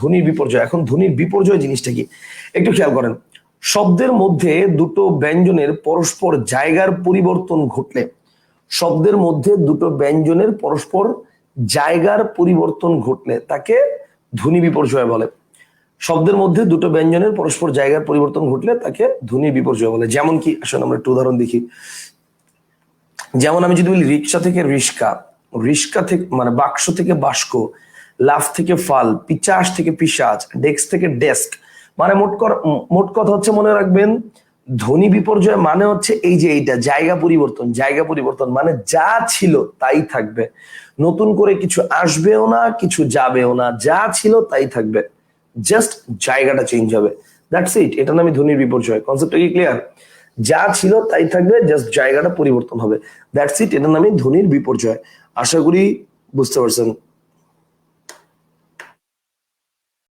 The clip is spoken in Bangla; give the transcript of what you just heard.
ধ্বনির বিপর্যয়। এখন ধ্বনির বিপর্যয় জিনিসটা কি একটু খেয়াল করেন। শব্দের মধ্যে দুটো ব্যঞ্জনের পরস্পর জায়গার পরিবর্তন ঘটলে, শব্দের মধ্যে দুটো ব্যঞ্জনের পরস্পর জায়গার পরিবর্তন ঘটলে তাকে ধ্বনি বিপর্যয় বলে। শব্দের মধ্যে দুটো ব্যঞ্জনের পরস্পর জায়গার পরিবর্তন ঘটলে তাকে ধ্বনি বিপর্যয় বলে। যেমন কি, আসলে আমরা একটু উদাহরণ দেখি। যেমন আমি যদি বলি রিক্সা থেকে রিস্কা, রিস্কা থেকে মানে বাক্স থেকে বাস্ক, লাফ থেকে ফাল, পিচাস থেকে পিশাচ, ডেস্ক থেকে ডেস্ক, মানে মোট কথা হচ্ছে মনে রাখবেন ধ্বনি বিপর্যয় মানে হচ্ছে এই যে এইটা জায়গা পরিবর্তন। জায়গা পরিবর্তন মানে যা ছিল তাই থাকবে, নতুন করে কিছু আসবেও না, কিছু যাবেও না, যা ছিল তাই থাকবে, জাস্ট জায়গাটা চেঞ্জ হবে, দ্যাটস ইট। এটা নামে ধ্বনির বিপর্যয়। কনসেপ্টটা কি ক্লিয়ার? যা ছিল তাই থাকবে, জাস্ট জায়গাটা পরিবর্তন হবে, দ্যাটস ইট। এটা নামে ধ্বনির বিপর্যয়। আশা করি বুঝতে পারছেন।